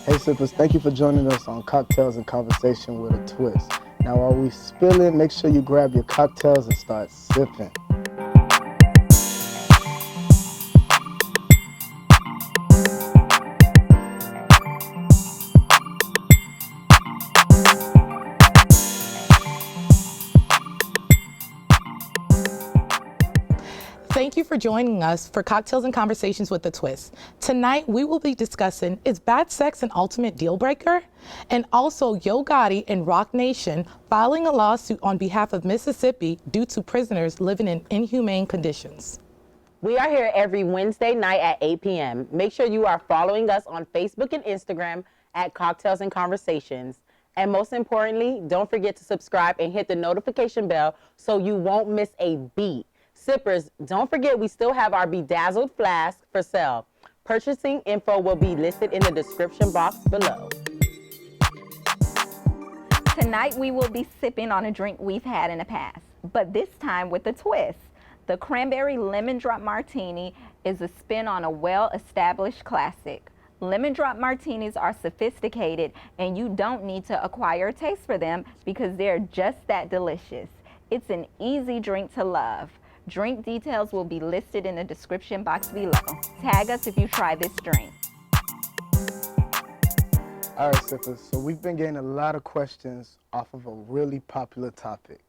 Hey sippers, thank you for joining us on Cocktails and Conversation with a Twist. Now while we spill it, make sure you grab your cocktails and start sipping. Thank you for joining us for Cocktails and Conversations with a Twist. Tonight, we will be discussing, is bad sex an ultimate deal breaker? And also, Yo Gotti and Roc Nation filing a lawsuit on behalf of Mississippi due to prisoners living in inhumane conditions. We are here every Wednesday night at 8 p.m. Make sure you are following us on Facebook and Instagram at Cocktails and Conversations. And most importantly, don't forget to subscribe and hit the notification bell so you won't miss a beat. Sippers, don't forget we still have our Bedazzled FLASK for sale. Purchasing info will be listed in the description box below. Tonight we will be sipping on a drink we've had in the past, but this time with a twist. The Cranberry Lemon Drop Martini is a spin on a well-established classic. Lemon Drop Martinis are sophisticated and you don't need to acquire a taste for them because they're just that delicious. It's an easy drink to love. Drink details will be listed in the description box below. Tag us if you try this drink. All right, sippers, so we've been getting a lot of questions off of a really popular topic.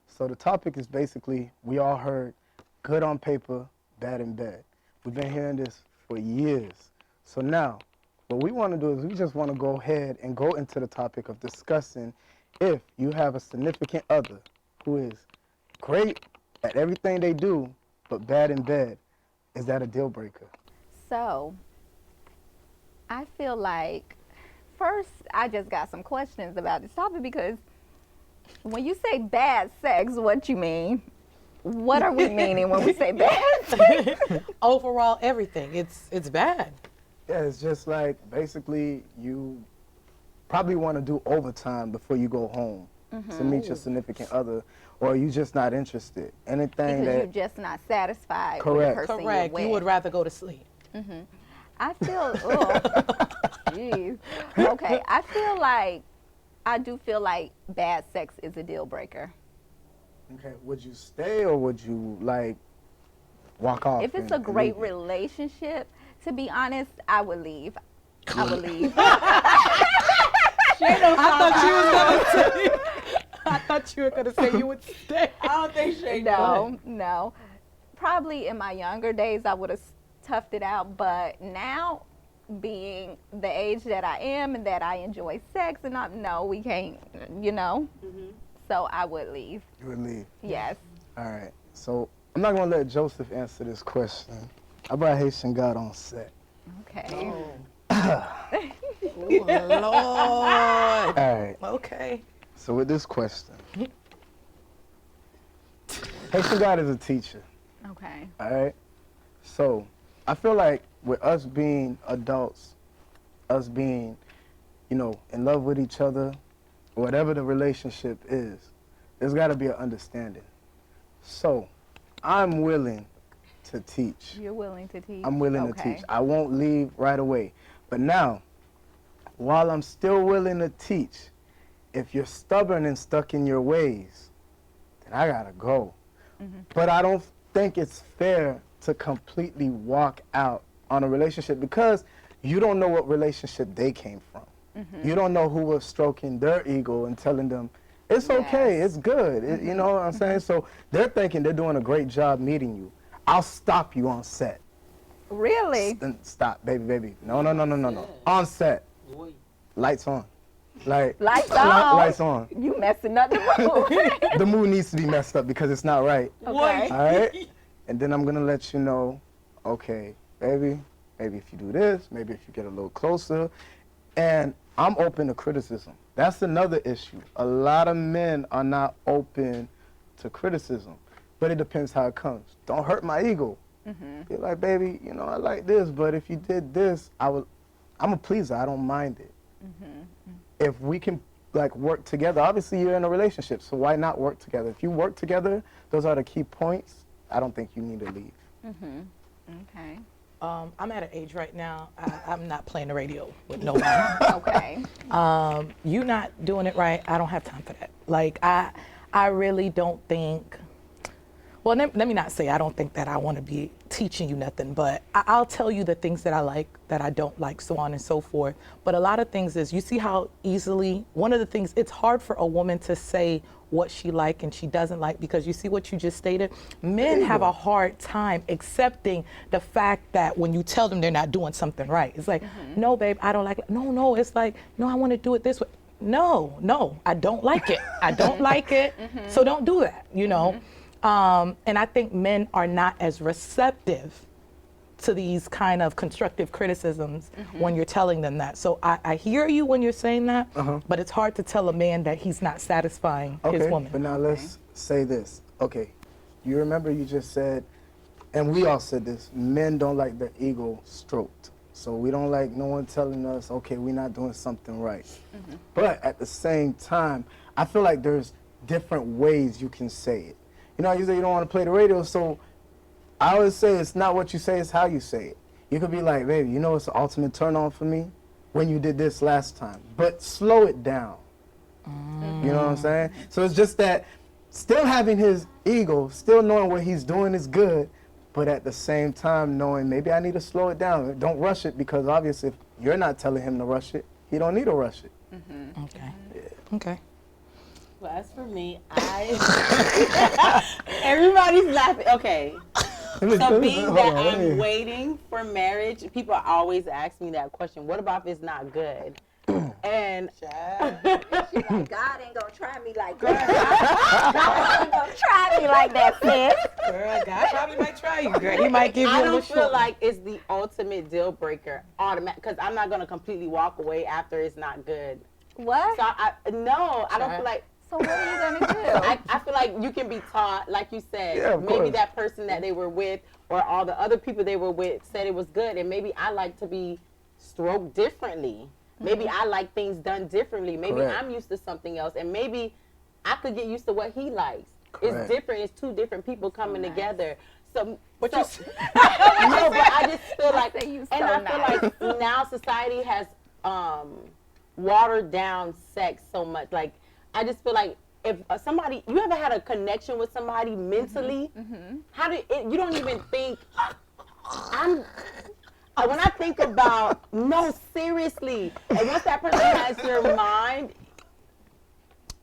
So the topic is basically, we all heard good on paper, bad in bed. We've been hearing this for years. So now, what we want to do is we just want to go ahead and go into the topic of discussing if you have a significant other who is great at everything they do, but bad in bed, is that a deal breaker? So, I feel like, first, I just got some questions about this topic because when you say bad sex, what you mean? What are we meaning when we say bad sex? Overall, everything, it's bad. Yeah, it's just like, basically, you probably want to do overtime before you go home to meet your significant other, or you just not interested. Anything Because that... you're just not satisfied Correct. with the person Correct, you're you with. would rather go to sleep. I feel, jeez. Okay, I do feel like bad sex is a deal breaker. Okay, would you stay or would you, like, walk off? If it's a and great leave it? relationship, to be honest, I would leave. I would leave. I thought you were gonna say you would stay. I don't think she No. Probably in my younger days, I would have toughed it out, but now, being the age that I am and that I enjoy sex, and no, we can't, So I would leave. You would leave. Yes. All right, so I'm not gonna let Joseph answer this question. I brought Haitian God on set. Okay. Lord. All right, Okay. so with this question, Haitian God is a teacher. Okay. All right, so I feel like with us being adults, us being, in love with each other, whatever the relationship is, there's got to be an understanding. So I'm willing to teach. You're willing to teach? I'm willing to Okay. teach. I won't leave right away. But now, while I'm still willing to teach, if you're stubborn and stuck in your ways, then I gotta go. But I don't think it's fair to completely walk out on a relationship because you don't know what relationship they came from. You don't know who was stroking their ego and telling them, it's okay, it's good, you know what I'm saying? So they're thinking they're doing a great job meeting you. I'll stop you on set. Really? Stop, baby. No. On set. Lights on. Like, Lights on? Lights on. You messing up the mood. The mood needs to be messed up because it's not right. Okay. All right? And then I'm going to let you know, okay, baby, maybe if you do this, maybe if you get a little closer. And I'm open to criticism. That's another issue. A lot of men are not open to criticism, but it depends how it comes. Don't hurt my ego. Be like, baby, I like this, but if you did this, I'm a pleaser. I don't mind it. If we can, work together, obviously you're in a relationship, so why not work together? If you work together, those are the key points, I don't think you need to leave. Okay. I'm at an age right now, I'm not playing the radio with no one. Okay. You not doing it right, I don't have time for that. Like, I really don't think, well, let me not say I don't think that I want to be teaching you nothing, but I'll tell you the things that I like, that I don't like, so on and so forth. But a lot of things is, you see how easily, one of the things, it's hard for a woman to say what she like and she doesn't like, because you see what you just stated, men have a hard time accepting the fact that when you tell them they're not doing something right, it's like, no babe, I don't like it. No, it's like, no, I want to do it this way. No, I don't like it. I don't like it, so don't do that, you know. And I think men are not as receptive to these kind of constructive criticisms when you're telling them that. So I hear you when you're saying that, but it's hard to tell a man that he's not satisfying his woman. But now let's say this. Okay, you remember you just said, and we all said this, men don't like their ego stroked. So we don't like no one telling us, okay, we're not doing something right. But at the same time, I feel like there's different ways you can say it. You know, you say you don't want to play the radio, so I always say it's not what you say, it's how you say it. You could be like, baby, you know it's the ultimate turn on for me when you did this last time, but slow it down. You know what I'm saying? So it's just that still having his ego, still knowing what he's doing is good, but at the same time knowing maybe I need to slow it down. Don't rush it, because obviously if you're not telling him to rush it, he don't need to rush it. Okay. Okay. Well, as for me, everybody's laughing. Okay. So being that I'm waiting for marriage, people always ask me that question. What about if it's not good? And She like, God ain't gonna try me like that. God ain't gonna try me like that, sis. Girl, God probably might try you, girl. He might give you I a little don't feel short. like it's the ultimate deal breaker automatic, because I'm not gonna completely walk away after it's not good. What? So I don't feel like. So what are you gonna do? I feel like you can be taught, like you said, Yeah, of maybe course. that person that they were with or all the other people they were with said it was good, and maybe I like to be stroked differently. Maybe I like things done differently. Maybe Correct. I'm used to something else, and maybe I could get used to what he likes. Correct. It's different. It's two different people coming together. So, But so you no, but I just feel like, say you and so I feel like now society has watered down sex so much. Like, I just feel like if somebody, you ever had a connection with somebody mentally? How do you don't even think? When I think about, no, seriously, and once that person has your mind,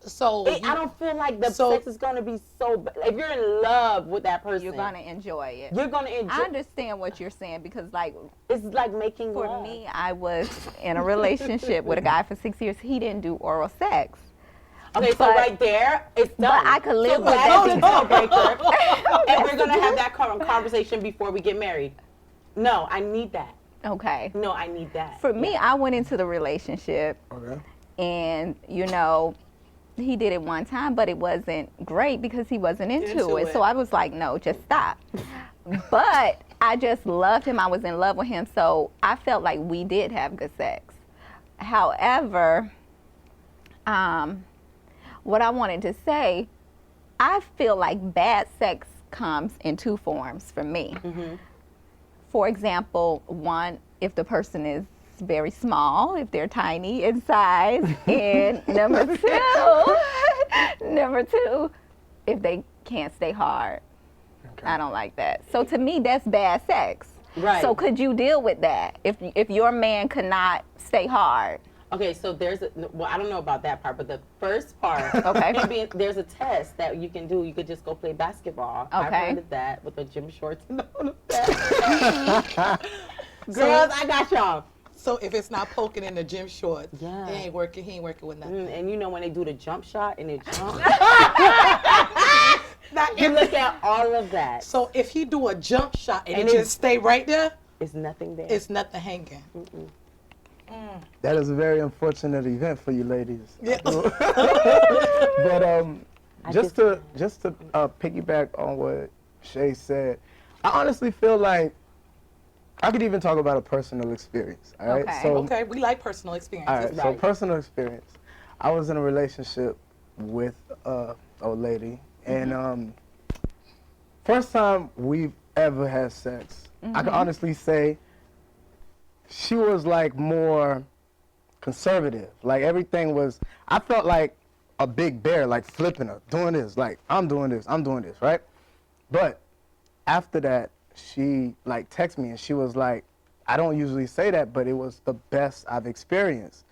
So I don't feel like the sex is gonna be so. If you're in love with that person, You're gonna enjoy it. You're gonna enjoy. I understand what you're saying, because like It's like making for love. me, I was in a relationship with a guy for 6 years. He didn't do oral sex. Okay, so but- right there, it's done. But I could live so with that's that a deal breaker. And we're gonna have that conversation before we get married. No, I need that. Okay. No, I need that. For me, I went into the relationship Okay. and, you know, he did it one time, but it wasn't great because he wasn't into it. So I was like, no, just stop. But I just loved him. I was in love with him. So I felt like we did have good sex. However, what I wanted to say, I feel like bad sex comes in two forms for me. For example, one, if the person is very small, if they're tiny in size, and number two, if they can't stay hard. Okay. I don't like that. So to me, that's bad sex. Right. So could you deal with that if your man could not stay hard? Okay, so well, I don't know about that part, but the first part, Okay. maybe there's a test that you can do. You could just go play basketball. I've Okay. heard of that with the gym shorts and all of that. Girls, I got y'all. So if it's not poking in the gym shorts, Yeah. he ain't working with nothing. And you know when they do the jump shot and they jump, Now, you look at all of that. so if he do a jump shot and, And it it- just stay right there, It's nothing there. it's nothing hanging. That is a very unfortunate event for you ladies. Yeah. But just just- to piggyback on what Shay said, I honestly feel like I could even talk about a personal experience. All right. Okay. So, Okay, we like personal all experiences. right. So Right. personal experience. I was in a relationship with a lady, and first time we've ever had sex, I can honestly say she was like more conservative. Like everything was, I felt like a big bear, like flipping her, doing this, like I'm doing this, right? But after that, she like texted me and she was like, I don't usually say that, but it was the best I've experienced.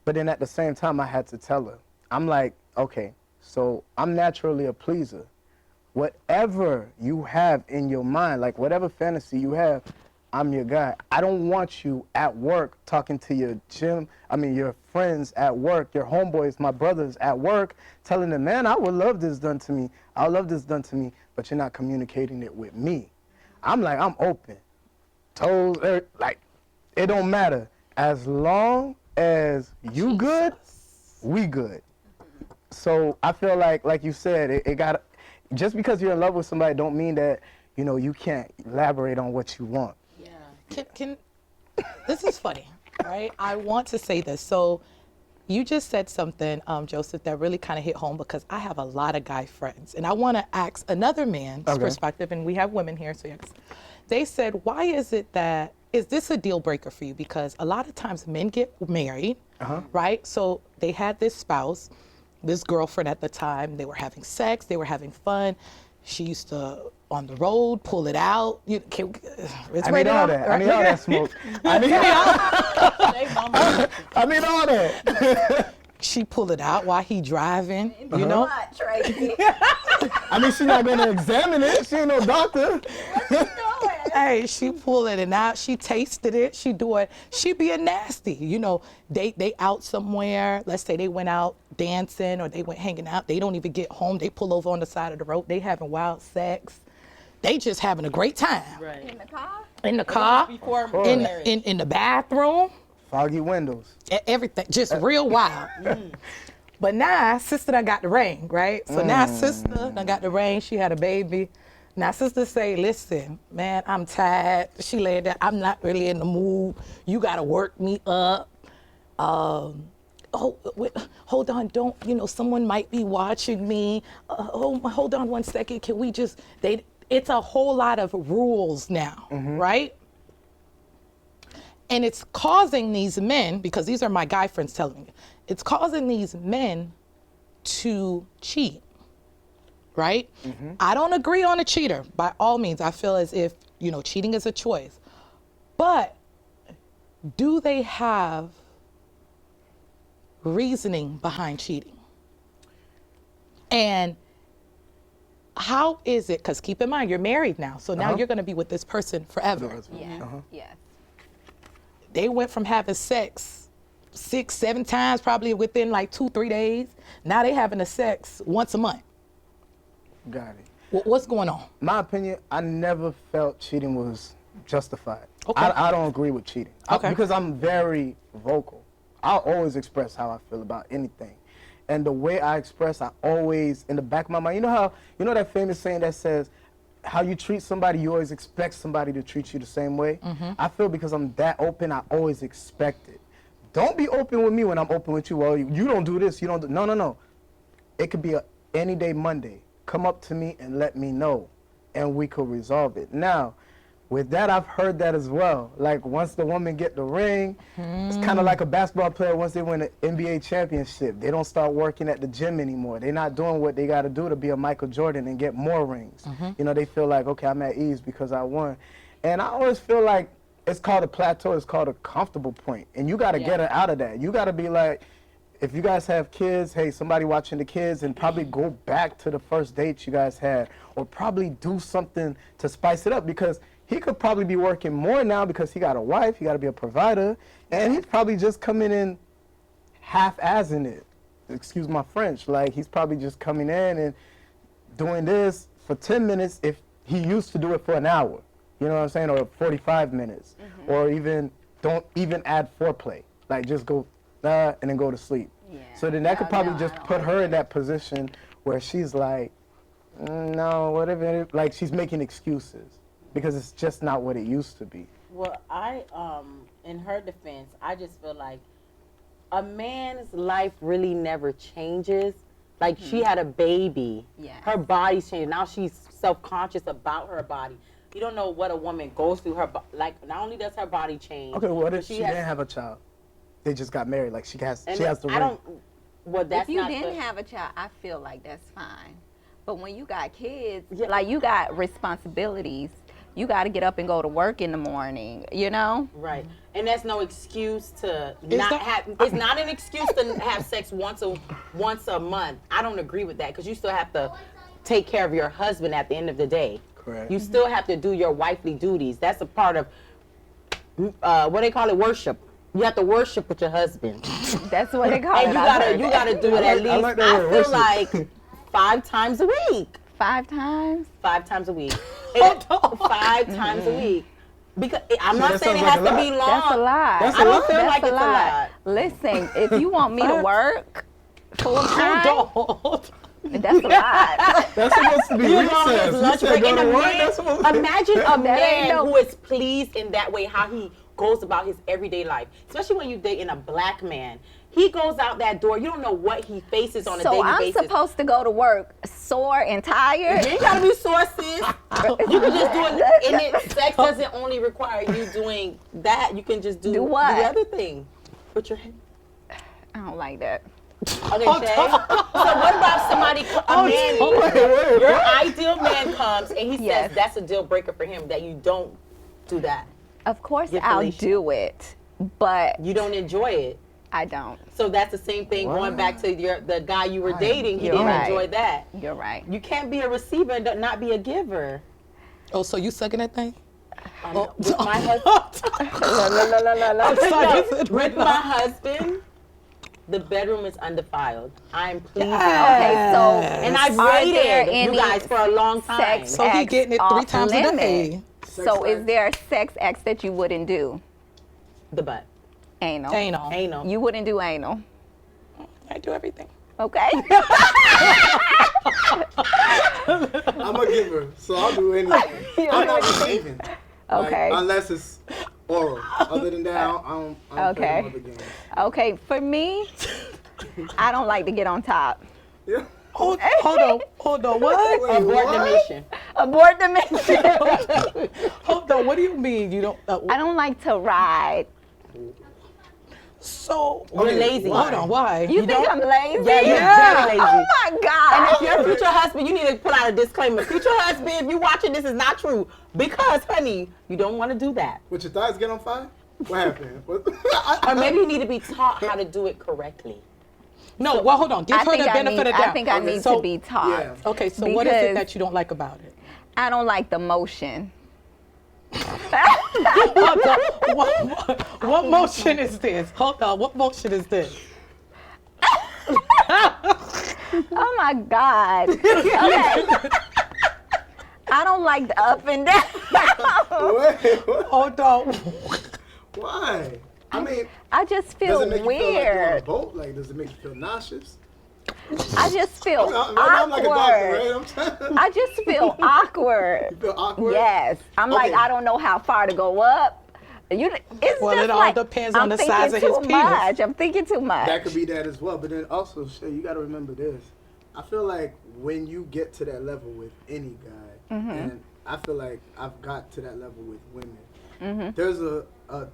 But then at the same time, I had to tell her, I'm like, okay, so I'm naturally a pleaser. Whatever you have in your mind, like whatever fantasy you have, I'm your guy. I don't want you at work talking to your your friends at work, your homeboys, my brothers at work, telling them, man, I would love this done to me. I would love this done to me, but you're not communicating it with me. I'm like, I'm open. Toes, like, it don't matter. As long as you good, we good. So I feel like you said, it got, just because you're in love with somebody don't mean that, you can't elaborate on what you want. Can this is funny, right? I want to say this. So you just said something, Joseph, that really kind of hit home because I have a lot of guy friends. And I want to ask another man's perspective, and we have women here, so yes. They said, why is it that, is this a deal breaker for you? Because a lot of times men get married, right? So they had this spouse, this girlfriend at the time, they were having sex, they were having fun. She used to, on the road, pull it out. I need all that. I need all that smoke. I need all that. She pulled it out while he driving, you know? I mean, she's not going to examine it. She ain't no doctor. Hey, she pulled it out. She tasted it. She being nasty. They out somewhere. Let's say they went out dancing or they went hanging out. They don't even get home. They pull over on the side of the road. They having wild sex. They just having a great time. Right. In the car? In the car. Before in the bathroom. Foggy windows. Everything. Just real wild. But now, sister done got the ring, right? So now sister done got the ring. She had a baby. Now sister say, listen, man, I'm tired. She laid there. I'm not really in the mood. You got to work me up. Hold on, don't, someone might be watching me. Hold on one second. Can we just, it's a whole lot of rules now, right? And it's causing these men, because these are my guy friends telling me, it's causing these men to cheat, right? I don't agree on a cheater, by all means. I feel as if, cheating is a choice. But do they have reasoning behind cheating? And how is it, because keep in mind, you're married now, so now you're going to be with this person forever. Yes. They went from having sex 6-7 times, probably within like 2-3 days. Now they having a sex once a month. Got it. What's going on? My opinion, I never felt cheating was justified. Okay. I don't agree with cheating. Because I'm very vocal. I'll always express how I feel about anything. And the way I express, I always, in the back of my mind, you know that famous saying that says, how you treat somebody, you always expect somebody to treat you the same way? I feel because I'm that open, I always expect it. Don't be open with me when I'm open with you. Well, you don't do this, you don't do, no. It could be any day Monday. Come up to me and let me know, and we could resolve it. Now, with that, I've heard that as well. Like, once the woman get the ring, it's kind of like a basketball player once they win an NBA championship. They don't start working at the gym anymore. They're not doing what they got to do to be a Michael Jordan and get more rings. They feel like, okay, I'm at ease because I won. And I always feel like it's called a plateau. It's called a comfortable point. And you got to get her out of that. You got to be like, if you guys have kids, hey, somebody watching the kids, and probably go back to the first date you guys had, or probably do something to spice it up, because he could probably be working more now because he got a wife, he got to be a provider, and he's probably just coming in half-assing it. Excuse my French. Like, he's probably just coming in and doing this for 10 minutes if he used to do it for an hour. You know what I'm saying? Or 45 minutes. Or even, don't even add foreplay. Like, just go, and then go to sleep. So then that could probably just put her in that position where she's like, no, whatever, like she's making excuses because it's just not what it used to be. Well, in her defense, I just feel like a man's life really never changes. Like, she had a baby. Her body's changed. Now she's self-conscious about her body. You don't know what a woman goes through. Like, not only does her body change. Okay, what but if she didn't have a child? They just got married. Like she has the I ring. don't. Well, that's If you not didn't the, have a child, I feel like that's fine. But when you got kids, Like you got responsibilities. You got to get up and go to work in the morning, you know? right, and that's no excuse to Is not that- have. It's not an excuse to have sex once a month. I don't agree with that because you still have to take care of your husband at the end of the day. Correct. You still have to do your wifely duties. That's a part of what they call it, worship. You have to worship with your husband, That's what they call and it. I heard you that. gotta do it at I least. like that word, feel worship. like 5 times a week. 5 times? 5 times a week. 5 times a week. Because I'm not that saying it sounds has like to a be long. That's a lot. That's I don't lot. feel That's like a it's a lot. Listen, if you want me to work full time, Don't. that's a lot. That's supposed to be You know, recess. his You lunch said break. go And to a work. man, That's supposed to imagine a That ain't man no- who is pleased in that way, how he goes about his everyday life. Especially when you dating a black man. He goes out that door. You don't know what he faces on a So daily I'm basis. supposed to go to work sore and tired? You ain't gotta be sources. You can just do it. And sex doesn't only require you doing that. You can just do what? the other thing. Put your I don't like that. Okay, Shay. So what about somebody, a man, your ideal man comes and he Yes. says that's a deal breaker for him, that you don't do that. Of course Get I'll Felicia. do it, but You don't enjoy it. I don't. So that's the same thing going back to the guy you were dating. He You're didn't right. enjoy that. You're right. You can't be a receiver and not be a giver. Oh, so you sucking that thing? With my husband. I'm sorry, you said With no. my husband, the bedroom is undefiled. I'm pleased. Okay, so And I've Are there waited you any guys for a long time. sex So he acts getting it 3 off times a limit? day. So is there a sex acts that you wouldn't do? The butt. Anal. Anal. Anal. You wouldn't do anal. I do everything. Okay. I'm a giver, so I'll do anything. I'm not receiving. Okay. Unless it's oral. Other than that, I don't play Okay. them other games. Okay, for me, I don't like to get on top. Yeah. Hold on, what? Wait, Abort the what? mission. Abort the mission. Hold on, what do you mean you don't? I don't like to ride. So, You're lazy. hold on, why? You think I'm lazy? Yeah, you're very lazy. Oh my God. If your future husband, you need to put out a disclaimer. Future husband, if you're watching this, is not true. Because, honey, you don't want to do that. Would your thighs get on fire? What happened? What? Or maybe you need to be taught how to do it correctly. No, well, hold on. Give her the benefit of doubt. I think I need So- to be taught. Yeah. Okay, so what is it Because that you don't like about it? I don't like the motion. What motion is this? Hold on, what motion is this? Oh my God. Okay. I don't like the up and down. Wait, what? Hold on. Why? I mean, I just does feel it make you feel like you're on a weird. boat? Like, does it make you feel nauseous? I just feel I'm like a doctor, right? awkward. I just feel awkward. You feel awkward? Yes. I'm like, Okay. I don't know how far to go up. It's Well, just it all like, depends on I'm the thinking size of his too penis. much. I'm thinking too much. That could be that as well. But then also, shit, you got to remember this. I feel like when you get to that level with any guy, and I feel like I've got to that level with women, there's a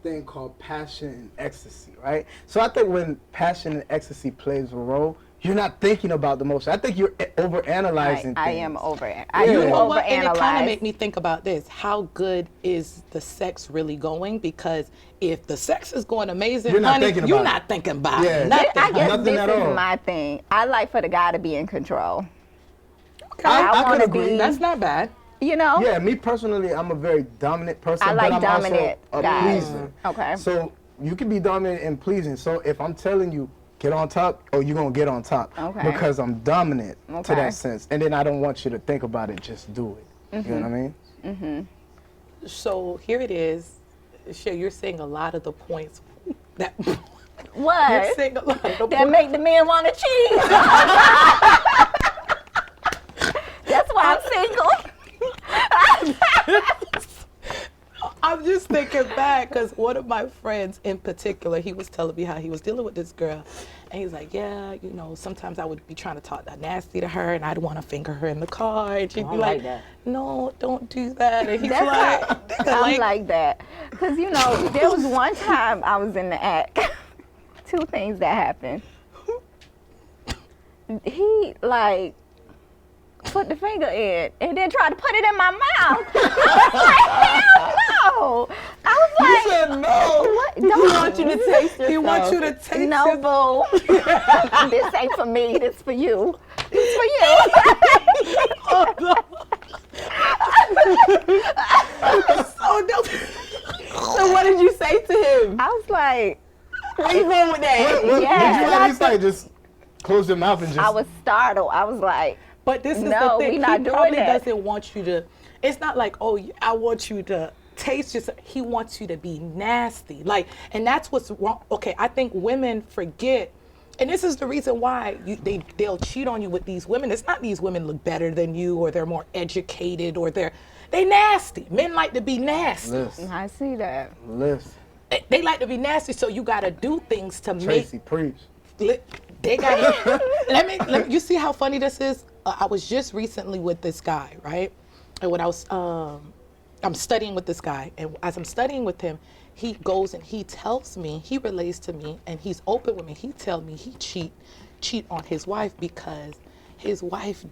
thing called passion and ecstasy, right? So I think when passion and ecstasy plays a role, you're not thinking about the motion. I think you're overanalyzing things. I am over. Yeah. I do You know what? And it kind of overanalyze. made me think about this. How good is the sex really going? Because if the sex is going amazing, You're not honey, thinking you're about not thinking about Yeah. nothing. I guess Nothing this at is all. my thing. I like for the guy to be in control. I I could wanna agree. be- That's not bad. You know? Yeah, me personally, I'm a very dominant person, I like but I'm dominant also a guys. pleaser. Okay. So you can be dominant and pleasing. So if I'm telling you, get on top, oh, you're going to get on top. Okay. Because I'm dominant to Okay. that sense. And then I don't want you to think about it, just do it. You know what I mean? So here it is. Sure, you're saying a lot of the points that you're What? saying a lot of the That points. make the men want to cheat. That's why I'm single. I'm just thinking back because one of my friends in particular, he was telling me how he was dealing with this girl. And he's like, yeah, you know, sometimes I would be trying to talk that nasty to her and I'd want to finger her in the car. And she'd be like, no, don't do that. And he's I'm like that. Because, you know, there was one time I was in the act. Two things that happened. He, like, put the finger in and then tried to put it in my mouth. I was like, hell no. I was like, You said no. What? He wants you to taste yourself. He wants you to taste No, boo. This ain't for me. This for you. This for you. Oh, no. So dope. So what did you say to him? I was like, Where you going with that? What Yeah. did you at least like just close your mouth and just? I was startled. I was like, But this is No, the thing. we not He doing probably that. doesn't want you to. It's not like, oh, I want you to taste yourself. He wants you to be nasty. Like, and that's what's wrong. Okay, I think women forget, and this is the reason why they'll cheat on you with these women. It's not these women look better than you or they're more educated or they nasty. Men like to be nasty. Listen, I see that. listen. They like to be nasty, so you got to do things to Tracy, preach. they got let me you see how funny this is. I was just recently with this guy, right? And when I was I'm studying with this guy, and as I'm studying with him, he goes and he tells me, he relays to me, and he's open with me. He tells me he cheat on his wife because his wife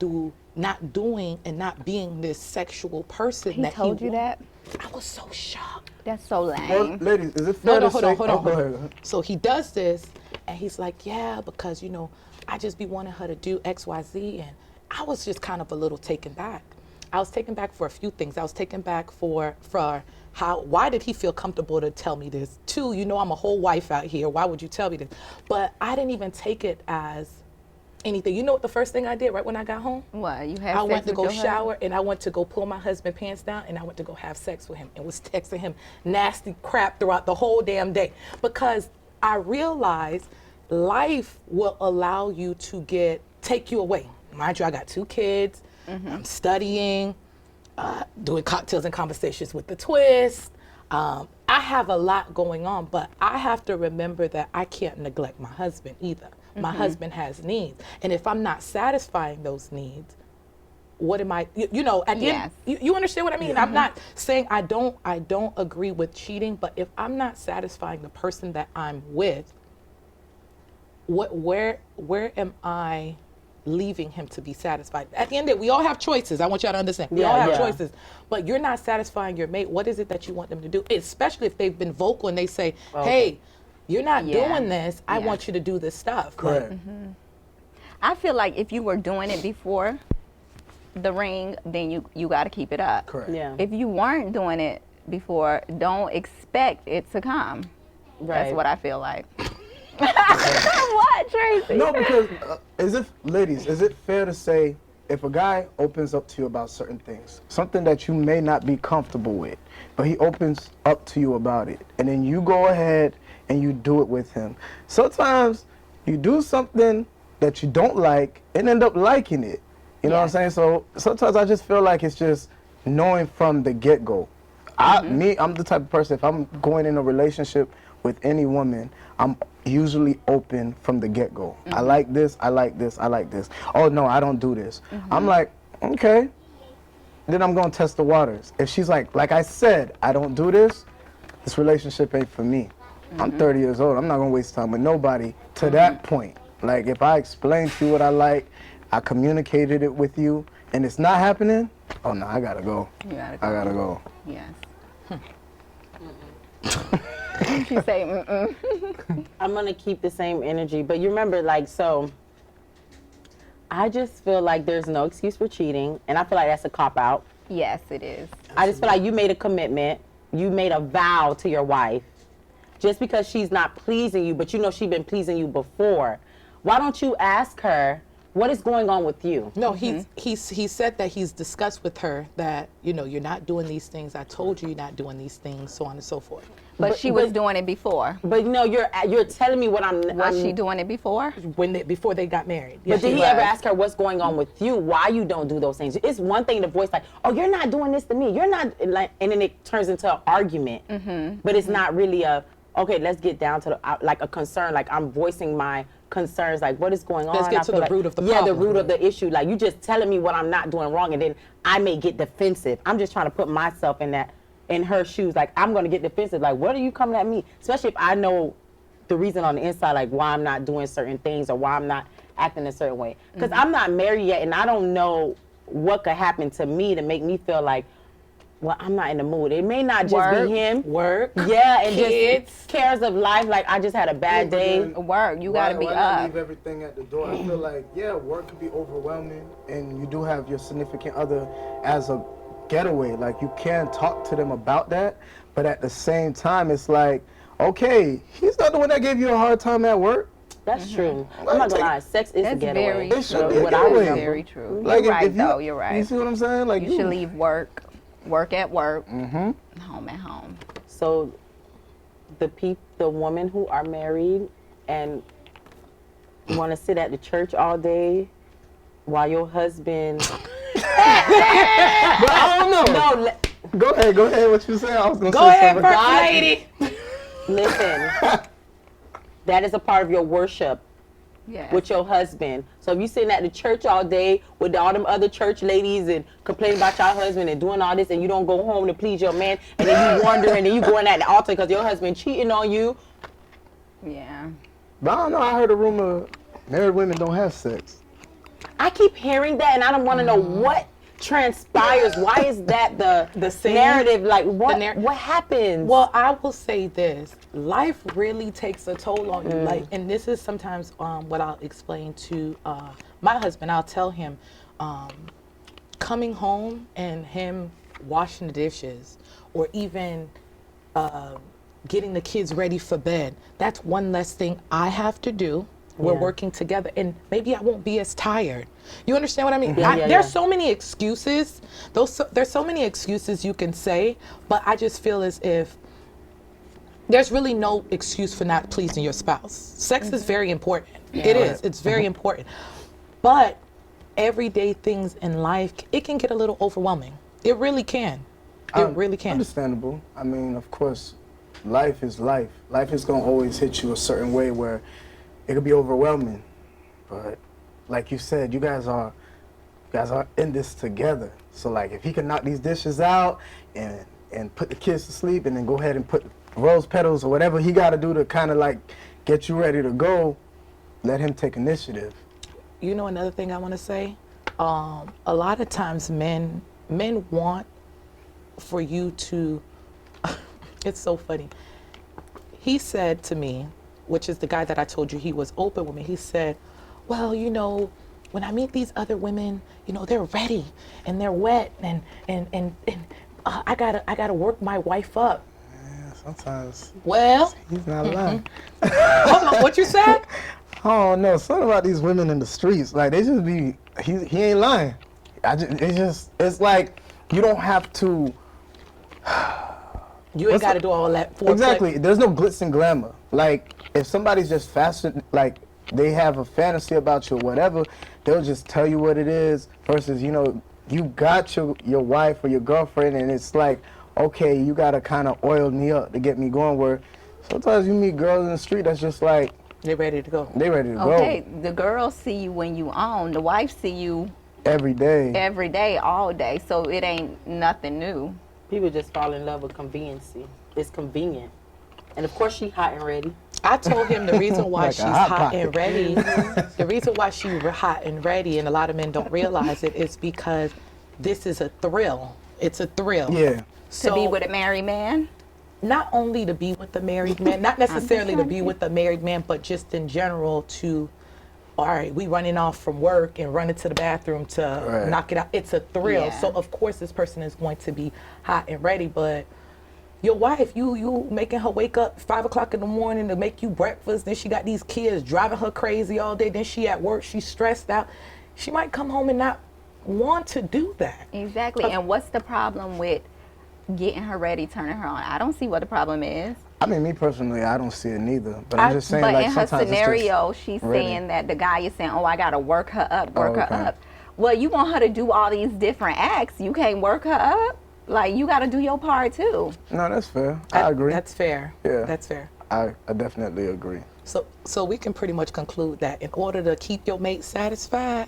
not doing and not being this sexual person He that told he you that? I was so shocked. That's so Well, lame. ladies, is it fair to Hold say? on. Oh, go ahead. So he does this, and he's like, yeah, because, you know, I just be wanting her to do X, Y, Z, and I was just kind of a little taken back. I was taken back for a few things. I was taken back for why did he feel comfortable to tell me this? Two, you know, I'm a whole wife out here. Why would you tell me this? But I didn't even take it as anything. You know what the first thing I did right when I got home? What, you had I sex went to with go your shower husband? and I went to go pull my husband's pants down and I went to go have sex with him and was texting him nasty crap throughout the whole damn day because I realized life will allow you to take you away. Mind you, I got 2 kids. I'm studying, doing cocktails and conversations with the twist. I have a lot going on, but I have to remember that I can't neglect my husband either. My husband has needs. And if I'm not satisfying those needs, what am I, you know, at the end, you understand what I mean? I'm not saying I don't agree with cheating, but if I'm not satisfying the person that I'm with, where am I leaving him to be satisfied? At the end of it, we all have choices. I want y'all to understand. We all have choices. But you're not satisfying your mate. What is it that you want them to do? Especially if they've been vocal and they say, hey, you're not doing this. I want you to do this stuff. Correct. I feel like if you were doing it before the ring, then you got to keep it up. Correct. Yeah. If you weren't doing it before, don't expect it to come. Right. That's what I feel like. What, Tracy? No, because ladies, is it fair to say if a guy opens up to you about certain things, something that you may not be comfortable with, but he opens up to you about it, and then you go ahead and you do it with him. Sometimes you do something that you don't like and end up liking it. You know what I'm saying? So sometimes I just feel like it's just knowing from the get-go. I'm the type of person, if I'm going in a relationship with any woman, I'm usually open from the get-go. I like this, I like this, I like this. Oh no, I don't do this. I'm like, okay. Then I'm gonna test the waters. If she's like I said, I don't do this relationship ain't for me. I'm 30 years old, I'm not gonna waste time with nobody to that point. Like if I explain to you what I like, I communicated it with you, and it's not happening, oh no, I gotta go. You gotta go. I gotta go. Yes. She say, I'm gonna keep the same energy, but you remember, like, so I just feel like there's no excuse for cheating, and I feel like that's a cop-out. yes, it is. I just feel like you made a commitment, you made a vow to your wife, just because she's not pleasing you, but you know she's been pleasing you before. Why don't you ask her what is going on with you? No, he said that he's discussed with her that, you know, you're not doing these things. I told you you're not doing these things, so on and so forth. But she was doing it before. But you know, you're telling me what Was she doing it before? Before they got married. But did he ever ask her what's going on with you? Why you don't do those things? It's one thing to voice like, oh, you're not doing this to me. You're not like, and then it turns into an argument. But it's not really okay, let's get down to like a concern. Like I'm voicing my concerns, like what is going on? Let's get to the root of the problem. Yeah, the root of the issue. Like you just telling me what I'm not doing wrong, and then I may get defensive. I'm just trying to put myself in her shoes. Like I'm gonna get defensive. Like what are you coming at me? Especially if I know the reason on the inside, like why I'm not doing certain things or why I'm not acting a certain way. Because I'm not married yet, and I don't know what could happen to me to make me feel like, well, I'm not in the mood. It may not just be him. Work. Yeah, and kids. just cares of life. Like I just had a bad day. Work. You gotta be why not up. leave everything at the door? I feel like, yeah, work can be overwhelming, and you do have your significant other as a getaway. Like you can talk to them about that, but at the same time, it's like, okay, he's not the one that gave you a hard time at work. That's true. I'm not gonna lie. Sex is a getaway. It should be a What I getaway. remember. Very true. Like, You're right, if you, though. You're right. You see what I'm saying? Like You should leave work at work, home at home. So the women who are married and want to sit at the church all day while your husband. But I don't know. No, Go ahead. What you saying? I was gonna Go say ahead, something. first lady. listen. That is a part of your worship. Yes. With your husband. So if you sitting at the church all day with all them other church ladies and complaining about your husband and doing all this, and you don't go home to please your man, and then you wonder, and then you going at the altar because your husband cheating on you. Yeah. But I don't know. I heard a rumor married women don't have sex. I keep hearing that, and I don't want to know what transpires. Why is that the saying? narrative? Like what happens? Well, I will say this: life really takes a toll on you. Like, and this is sometimes what I'll explain to my husband. I'll tell him, coming home and him washing the dishes, or even getting the kids ready for bed. That's one less thing I have to do. We're working together, and maybe I won't be as tired. You understand what I mean? There's so many excuses. There's so many excuses you can say, but I just feel as if there's really no excuse for not pleasing your spouse. Sex is very important. It is. It's very important. But everyday things in life, it can get a little overwhelming. It really can. It really can. Understandable. I mean, of course, life is life. Life is gonna always hit you a certain way where it could be overwhelming, but like you said, you guys are in this together. So like, if he can knock these dishes out and put the kids to sleep, and then go ahead and put rose petals or whatever he got to do to kind of like get you ready to go, let him take initiative. You know, another thing I want to say, a lot of times men want for you to. It's so funny. He said to me, which is the guy that I told you he was open with me, he said, well, you know, when I meet these other women, you know, they're ready and they're wet and I gotta work my wife up. Yeah, sometimes. Well, he's not lying. Hold on, what you said? Oh no, something about these women in the streets, like they just be, he ain't lying. It's like you don't have to. You ain't got to do all that foreplay. Exactly. There's no glitz and glamour. Like, if somebody's just fashion, like, they have a fantasy about you or whatever, they'll just tell you what it is versus, you know, you got your wife or your girlfriend, and it's like, okay, you got to kind of oil me up to get me going, where sometimes you meet girls in the street that's just like, they're ready to go. They ready to go. Okay, the girls see you when you own. The wife see you every day, all day, so it ain't nothing new. People just fall in love with conveniency. It's convenient. And of course she hot and ready. I told him the reason why Like she's a hot hot and ready, the reason why she's hot and ready, and a lot of men don't realize it, is because this is a thrill. It's a thrill. Yeah. So, to be with a married man? Not only to be with the married man, not necessarily to be with the married man, but just in general to, all right, we running off from work and running to the bathroom to knock it out. It's a thrill. Yeah. So of course this person is going to be hot and ready, but your wife, you making her wake up 5 o'clock in the morning to make you breakfast, then she got these kids driving her crazy all day, then she at work, she's stressed out. She might come home and not want to do that. Exactly. And what's the problem with getting her ready, turning her on? I don't see what the problem is. I mean, me personally, I don't see it neither. But I'm just saying, But like, in her sometimes scenario, it's she's just ready. saying that the guy is saying, "Oh, I gotta work her up, work her okay. up." Well, you want her to do all these different acts. You can't work her up. Like, you gotta do your part too. No, that's fair. I agree. That's fair. Yeah. That's fair. I definitely agree. So we can pretty much conclude that in order to keep your mate satisfied,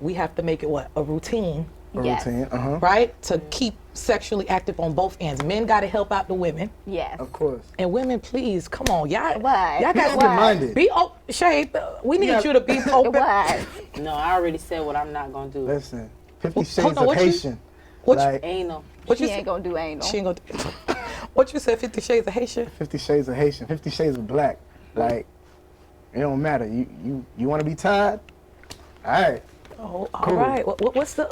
we have to make it what? A routine, A Yes. routine, right? To keep sexually active on both ends. Men got to help out the women. Yes. Of course. And women, please, come on, y'all. What? Y'all got Open-minded. be Shay. We need you to be open. What? No, I already said what I'm not gonna do. Listen, 50 Hold Shades on, of what you- Haitian. what you- like, Anal. What She you ain't say? gonna do anal. She ain't gonna do. What you said? 50 Shades of Haitian. 50 Shades of Haitian, 50 Shades of Black. Like, it don't matter. You want to be tied? All right. Oh, all Cool. right. What's the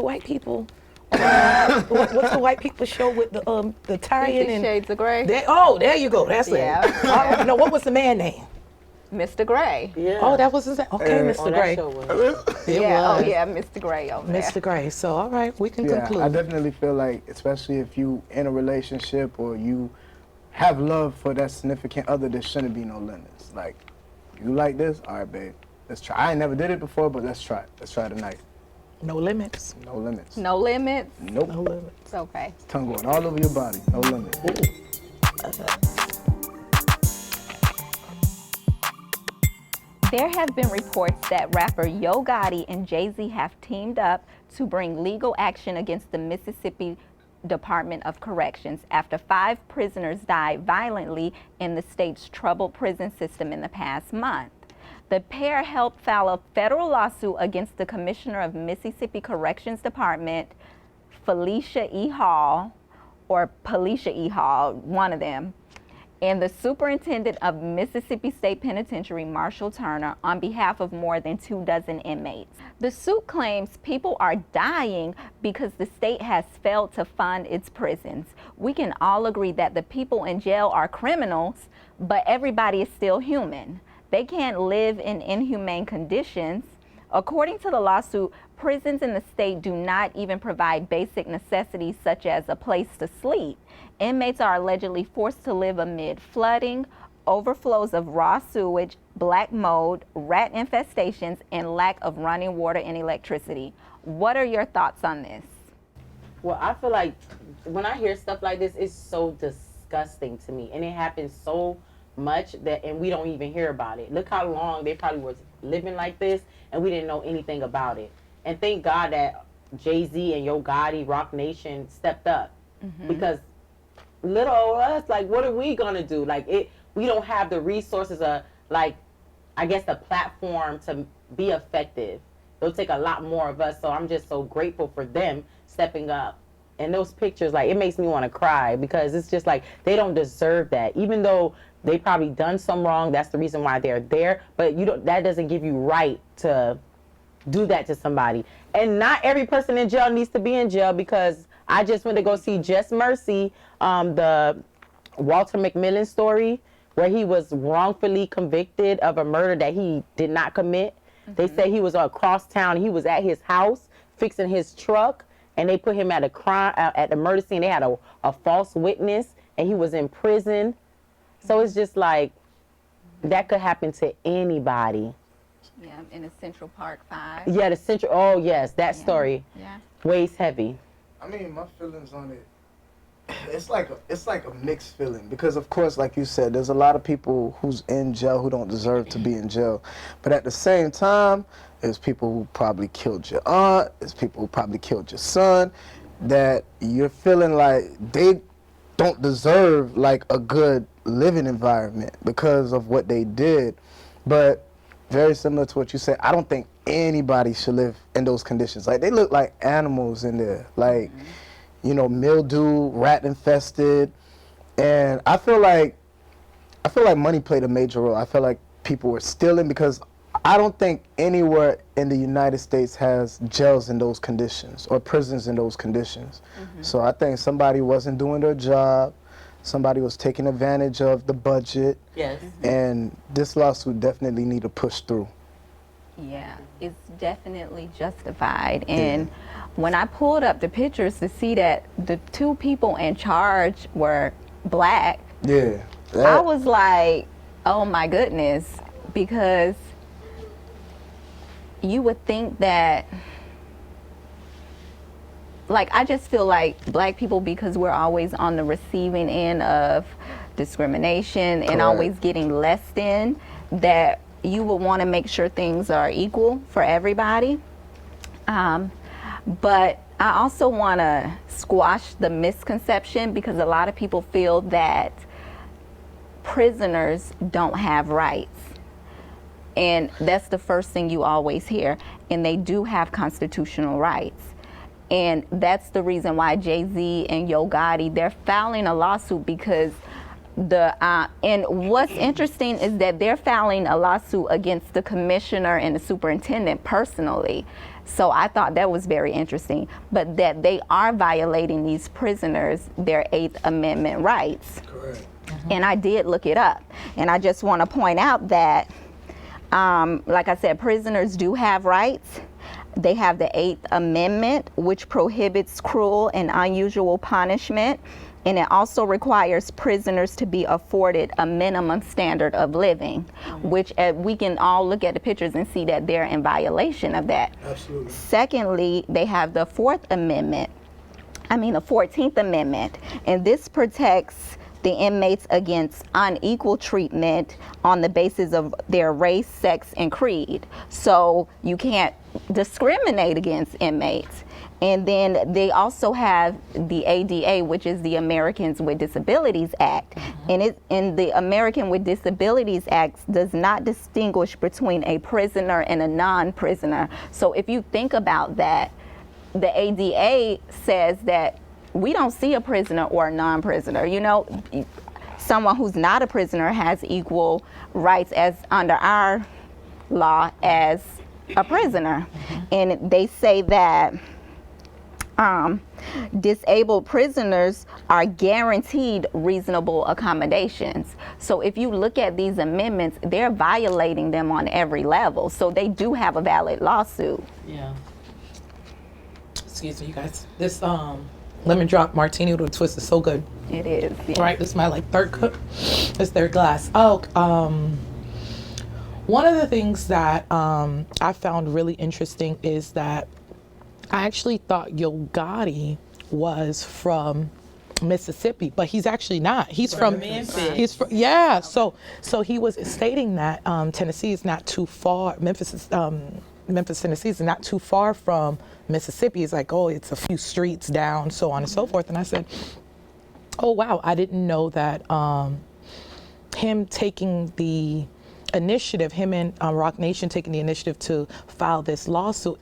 white people? What's the white people show with the tie-in 50 and Shades of Grey. there you go. That's Yeah. it. All right. No, what was the man name? Mr. Gray. Yeah. Oh, that was his name. Okay, Oh, Mr. that Gray. show was. It Yeah. was. Oh yeah, Mr. Gray over there. Mr. Gray. So, all right, we can Yeah, conclude. I definitely feel like, especially if you in a relationship or you have love for that significant other, there shouldn't be no limits. Like, you like this? All right, babe. Let's try. I ain't never did it before, but let's try it. Let's try it tonight. No limits. No limits. No limits. Nope. No limits. Okay. Tongue going all over your body. No limits. There have been reports that rapper Yo Gotti and Jay-Z have teamed up to bring legal action against the Mississippi Department of Corrections after 5 prisoners died violently in the state's troubled prison system in the past month. The pair helped file a federal lawsuit against the Commissioner of Mississippi Corrections Department, Felicia E. Hall, or Policia E. Hall, one of them, and the Superintendent of Mississippi State Penitentiary, Marshall Turner, on behalf of more than 24 inmates. The suit claims people are dying because the state has failed to fund its prisons. We can all agree that the people in jail are criminals, but everybody is still human. They can't live in inhumane conditions. According to the lawsuit, prisons in the state do not even provide basic necessities such as a place to sleep. Inmates are allegedly forced to live amid flooding, overflows of raw sewage, black mold, rat infestations, and lack of running water and electricity. What are your thoughts on this? Well, I feel like when I hear stuff like this, it's so disgusting to me, and it happens so much and we don't even hear about it. Look how long they probably was living like this, and we didn't know anything about it. And thank God that Jay-Z and Yo Gotti, Rock Nation stepped up, because little old us, like, what are we gonna do? Like, we don't have the resources, like, I guess, the platform to be effective. It'll take a lot more of us. So I'm just so grateful for them stepping up. And those pictures, like, it makes me want to cry, because it's just like they don't deserve that. Even though they probably done some wrong, that's the reason why they're there. But that doesn't give you right to do that to somebody. And not every person in jail needs to be in jail, because I just went to go see Just Mercy, the Walter McMillan story, where he was wrongfully convicted of a murder that he did not commit. They said he was across town. He was at his house fixing his truck, and they put him at at the murder scene. They had a false witness, and he was in prison. So it's just like, that could happen to anybody. Yeah, in the Central Park 5. Yeah, oh yes, that story Yeah. weighs heavy. I mean, my feelings on it, it's like a mixed feeling, because of course, like you said, there's a lot of people who's in jail who don't deserve to be in jail. But at the same time, there's people who probably killed your aunt, there's people who probably killed your son, that you're feeling like they don't deserve like a good living environment because of what they did. But very similar to what you said, I don't think anybody should live in those conditions. Like, they look like animals in there, like, you know, mildew, rat infested. And I feel like money played a major role. I feel like people were stealing, because I don't think anywhere in the United States has jails in those conditions or prisons in those conditions. So I think somebody wasn't doing their job. Somebody was taking advantage of the budget. Yes. And this lawsuit definitely need to push through. Yeah, it's definitely justified. And when I pulled up the pictures to see that the 2 people in charge were black, Yeah. I was like, oh my goodness, because you would think that, like, I just feel like black people, because we're always on the receiving end of discrimination and always getting less than, that you would want to make sure things are equal for everybody. But I also want to squash the misconception, because a lot of people feel that prisoners don't have rights. And that's the first thing you always hear. And they do have constitutional rights. And that's the reason why Jay-Z and Yo Gotti, they're filing a lawsuit, because and what's interesting is that they're filing a lawsuit against the commissioner and the superintendent personally. So I thought that was very interesting, but that they are violating these prisoners, their 8th Amendment rights. Correct. And I did look it up. And I just want to point out that, like I said, prisoners do have rights. They have the 8th Amendment, which prohibits cruel and unusual punishment. And it also requires prisoners to be afforded a minimum standard of living, which we can all look at the pictures and see that they're in violation of that. Absolutely. Secondly, they have the 14th Amendment, and this protects the inmates against unequal treatment on the basis of their race, sex, and creed. So you can't discriminate against inmates. And then they also have the ADA, which is the Americans with Disabilities Act. And the American with Disabilities Act does not distinguish between a prisoner and a non-prisoner. So if you think about that, the ADA says that we don't see a prisoner or a non-prisoner. You know, someone who's not a prisoner has equal rights as under our law as a prisoner. And they say that disabled prisoners are guaranteed reasonable accommodations. So if you look at these amendments, they're violating them on every level. So they do have a valid lawsuit. Yeah. Excuse me, you guys. This lemon drop martini with a twist is so good. It is. Yeah. Right, this is my like third cup. It's third glass. Oh, one of the things that I found really interesting is that I actually thought Yo Gotti was from Mississippi, but he's actually not. He's from Memphis. He's from, yeah. So he was stating that Tennessee is not too far. Memphis, Tennessee is not too far from Mississippi. It's like, oh, it's a few streets down, so on and so forth. And I said, oh wow, I didn't know that him taking the initiative, him and Rock Nation taking the initiative to file this lawsuit,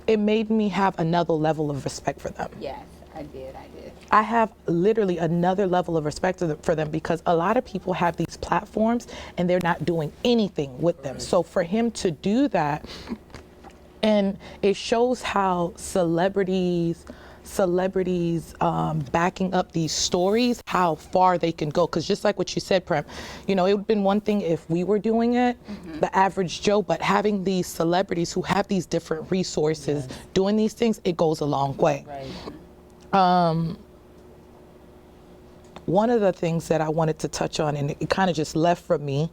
it made me have another level of respect for them. Yes, I did. I have literally another level of respect for them, because a lot of people have these platforms and they're not doing anything with them. So for him to do that, and it shows how celebrities backing up these stories, how far they can go. Because just like what you said, Prem, you know, it would have been one thing if we were doing it, the average Joe, but having these celebrities who have these different resources doing these things, it goes a long way. Right. One of the things that I wanted to touch on, and it kind of just left from me,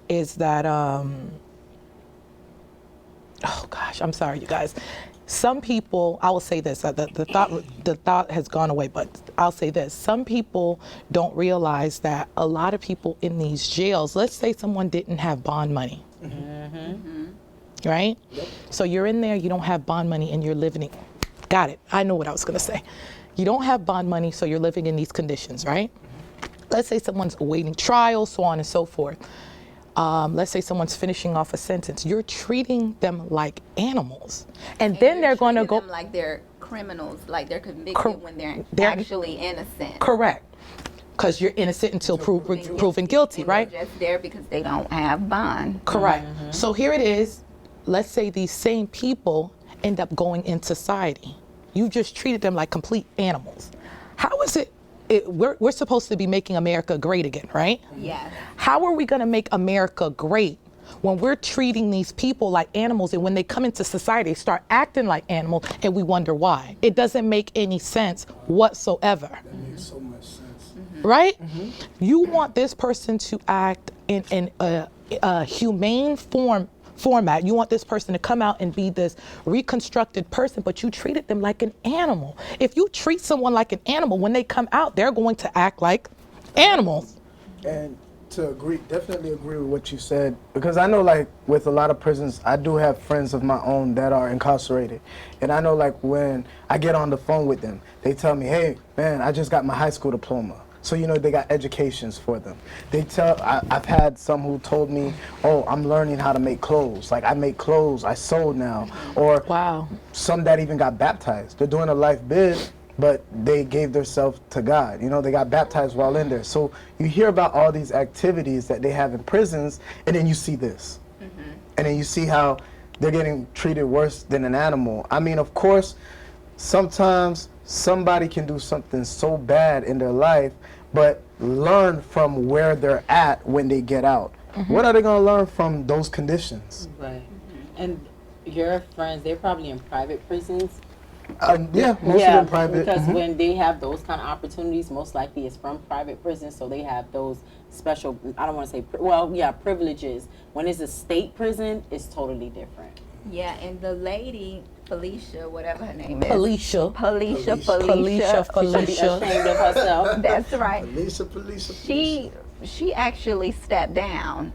is that, oh gosh, I'm sorry, you guys. Some people, I will say this, the thought has gone away, but I'll say this. Some people don't realize that a lot of people in these jails, let's say someone didn't have bond money, right? Yep. So you're in there, you don't have bond money, and you're living, got it, I know what I was gonna say. You don't have bond money, so you're living in these conditions, right? Let's say someone's awaiting trial, so on and so forth. Let's say someone's finishing off a sentence. You're treating them like animals. And then they're going to go. Them like they're criminals, like they're convicted when they're actually innocent. Correct. Because you're innocent until proven guilty, right? They're just there because they don't have bond. Correct. So here it is. Let's say these same people end up going in society. You just treated them like complete animals. How is it? We're supposed to be making America great again, right? Yes. How are we going to make America great when we're treating these people like animals, and when they come into society, they start acting like animals, and we wonder why? It doesn't make any sense whatsoever. That makes so much sense. right? You want this person to act in a humane format. You want this person to come out and be this reconstructed person, but you treated them like an animal. If you treat someone like an animal, when they come out, they're going to act like animals. And to agree, definitely agree with what you said, because I know, like, with a lot of prisons, I do have friends of my own that are incarcerated, and I know, like, when I get on the phone with them, they tell me, hey, man, I just got my high school diploma. So, you know, they got educations for them. I've had some who told me, oh, I'm learning how to make clothes. Like, I make clothes, I sew now. Or Wow. some that even got baptized. They're doing a life bid, but they gave themselves to God. You know, they got baptized while in there. So you hear about all these activities that they have in prisons, and then you see this. And then you see how they're getting treated worse than an animal. I mean, of course, sometimes somebody can do something so bad in their life, but learn from where they're at when they get out. What are they going to learn from those conditions? Right. And your friends, they're probably in private prisons. Yeah, most of them private. Because when they have those kind of opportunities, most likely it's from private prisons, so they have those special, I don't want to say, privileges. When it's a state prison, it's totally different. Yeah, and the lady, Felicia, whatever her name is. Felicia. Felicia. She should be ashamed of herself. That's right. She actually stepped down.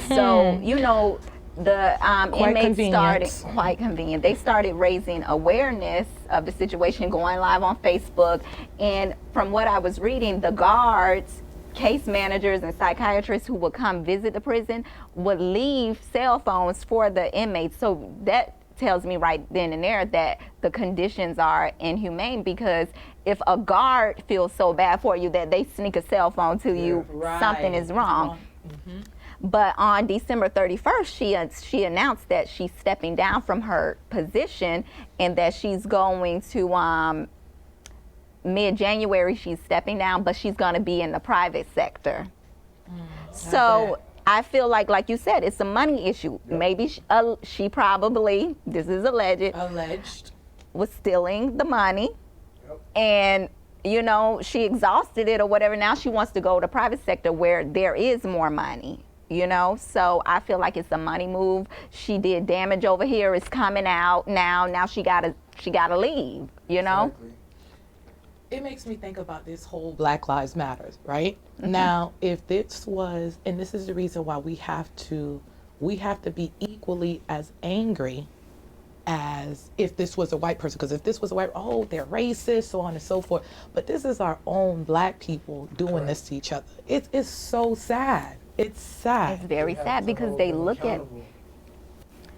So, you know, the inmates started, quite convenient. They started raising awareness of the situation, going live on Facebook. And from what I was reading, the guards, case managers, and psychiatrists who would come visit the prison would leave cell phones for the inmates. So that tells me right then and there that the conditions are inhumane, because if a guard feels so bad for you that they sneak a cell phone to you, something is wrong. But on December 31st, she announced that she's stepping down from her position and that she's going to, mid-January, she's stepping down, but she's going to be in the private sector. So I feel like you said, it's a money issue. Maybe she probably, this is alleged, was stealing the money. And, you know, she exhausted it or whatever. Now she wants to go to private sector where there is more money. You know, so I feel like it's a money move. She did damage over here. It's coming out now. Now she gotta leave. You know. Exactly. It makes me think about this whole Black Lives Matter, right? Now, if this was, and this is the reason why we have to be equally as angry as if this was a white person. Because if this was a white, oh, they're racist, so on and so forth. But this is our own Black people doing this to each other. It's so sad. It's sad. It's very sad because they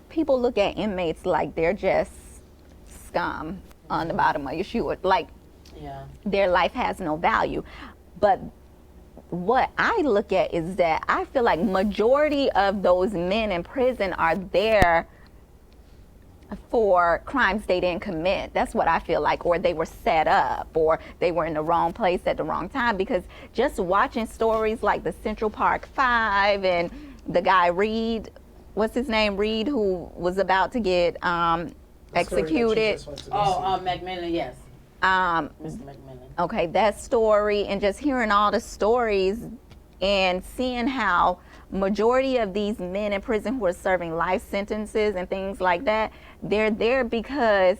people look at inmates like they're just scum on the bottom of your shoe. Like their life has no value. But what I look at is that I feel like majority of those men in prison are there for crimes they didn't commit. That's what I feel like. Or they were set up, or they were in the wrong place at the wrong time. Because just watching stories like the Central Park 5 and the guy Reed, what's his name, Reed, who was about to get executed. McMillan, yes. Mr. McMillan. Okay, that story, and just hearing all the stories and seeing how majority of these men in prison who are serving life sentences and things like that, they're there because,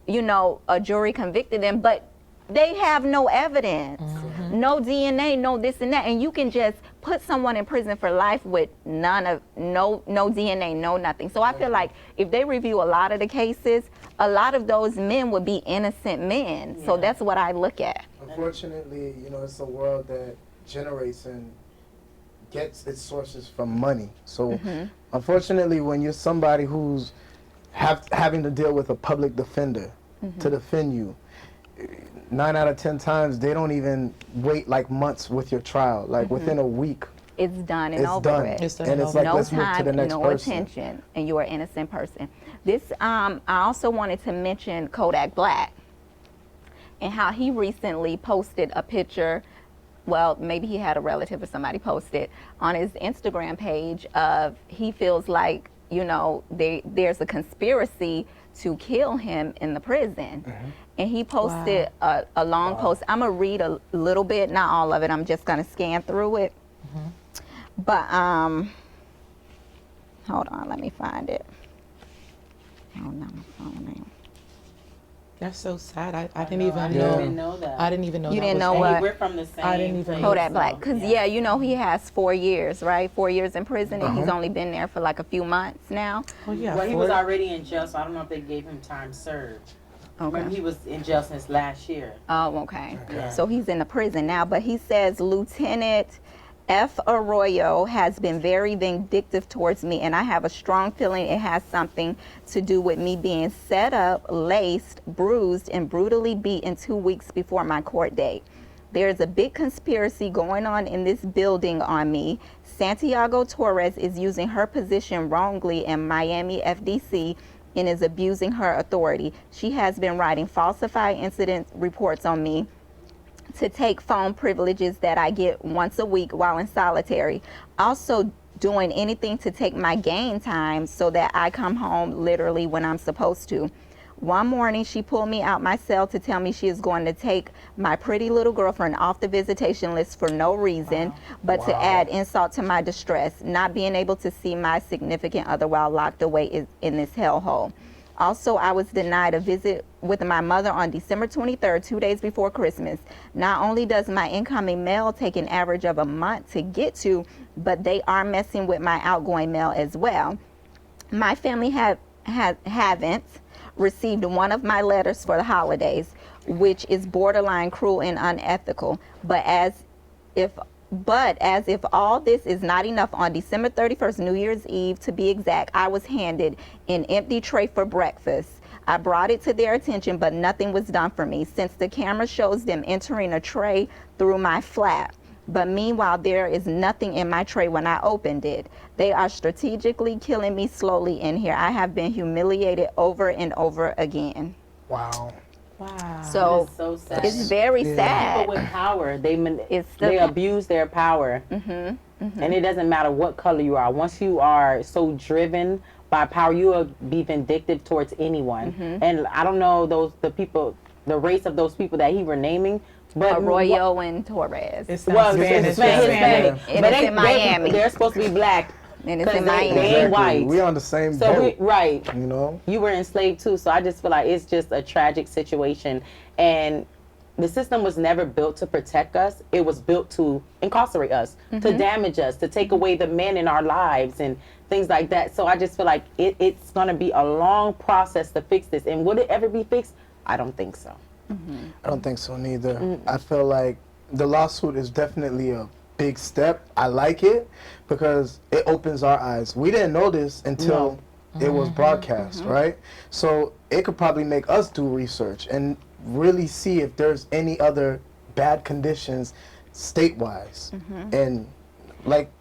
you know, a jury convicted them, but they have no evidence, no DNA, no this and that, and you can just put someone in prison for life with no DNA, no nothing. So I feel like if they review a lot of the cases, a lot of those men would be innocent men. So that's what I look at. Unfortunately, you know, it's a world that generates and gets its sources from money. So unfortunately, when you're somebody who's having to deal with a public defender to defend you, 9 out of 10 times they don't even wait like months with your trial. Like within a week, it's done and over with. And it's like, no let's move to the next no person. attention, and you're an innocent person. This I also wanted to mention Kodak Black and how he recently posted a picture. Well, maybe he had a relative or somebody posted on his Instagram page of, he feels like, you know, there's a conspiracy to kill him in the prison. And he posted a long post. I'm gonna read a little bit, not all of it. I'm just gonna scan through it. But hold on, let me find it. Oh no, my phone name. That's so sad. I didn't even know that. I didn't even know You that. didn't know what? We're from the same. I didn't even Kodak Black, because you know he has 4 years, right? 4 years in prison, and he's only been there for like a few months now. Oh yeah. Well, he was already in jail, so I don't know if they gave him time served. Remember, he was in jail since last year. Oh, okay. So he's in the prison now, but he says Lieutenant F. Arroyo has been very vindictive towards me, and I have a strong feeling it has something to do with me being set up, laced, bruised, and brutally beaten 2 weeks before my court date. There's a big conspiracy going on in this building on me. Santiago Torres is using her position wrongly in Miami FDC and is abusing her authority. She has been writing falsified incident reports on me to take phone privileges that I get once a week while in solitary. Also doing anything to take my game time so that I come home literally when I'm supposed to. One morning, she pulled me out my cell to tell me she is going to take my pretty little girlfriend off the visitation list for no reason, but to add insult to my distress, not being able to see my significant other while locked away in this hellhole. Also, I was denied a visit with my mother on December 23rd, 2 days before Christmas. Not only does my incoming mail take an average of a month to get to, but they are messing with my outgoing mail as well. My family haven't received one of my letters for the holidays, which is borderline cruel and unethical. But as if all this is not enough, on December 31st, New Year's Eve to be exact, I was handed an empty tray for breakfast. I brought it to their attention, but nothing was done for me, since the camera shows them entering a tray through my flat. But meanwhile, there is nothing in my tray when I opened it. They are strategically killing me slowly in here. I have been humiliated over and over again. Wow. Wow. So, so sad. it's very sad. People with power, they abuse their power. And it doesn't matter what color you are. Once you are so driven by power, you will be vindictive towards anyone. And I don't know the race of those people that he were naming, but Arroyo and Torres. It's Hispanic. And But it's in Miami. They're supposed to be black. And it's in Miami. They ain't white. We on the same So boat. right. You know? You were enslaved too, so I just feel like it's just a tragic situation. And the system was never built to protect us. It was built to incarcerate us, to damage us, to take away the men in our lives and things like that. So I just feel like it's going to be a long process to fix this. And would it ever be fixed? I don't think so. I don't think so neither. I feel like the lawsuit is definitely a big step. I like it because it opens our eyes. We didn't know this until it was broadcast, right? So it could probably make us do research and really see if there's any other bad conditions state-wise. And like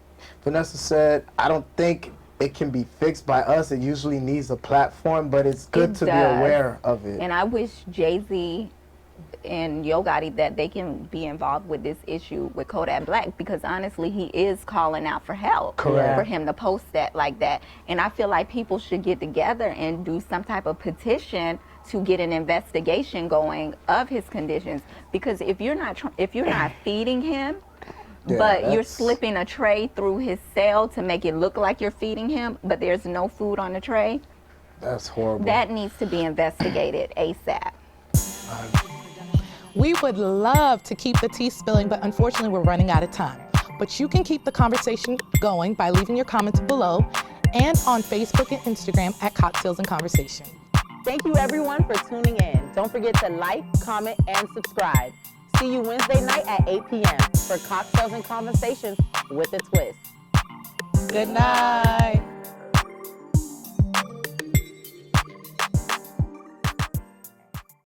Vanessa said, I don't think it can be fixed by us. It usually needs a platform, but it's good to be aware of it. And I wish Jay-Z and Yogotti that they can be involved with this issue with Kodak Black, because honestly he is calling out for help. Correct. For him to post that like that. And I feel like people should get together and do some type of petition to get an investigation going of his conditions, because if you're not feeding him, but you're slipping a tray through his cell to make it look like you're feeding him, but there's no food on the tray, that's horrible. that needs to be investigated ASAP. We would love to keep the tea spilling, but unfortunately we're running out of time. But you can keep the conversation going by leaving your comments below and on Facebook and Instagram at Cocktails and Conversation. Thank you everyone for tuning in. Don't forget to like, comment, and subscribe. See you Wednesday night at 8 p.m. for Cocktails and Conversations with a Twist. Good night.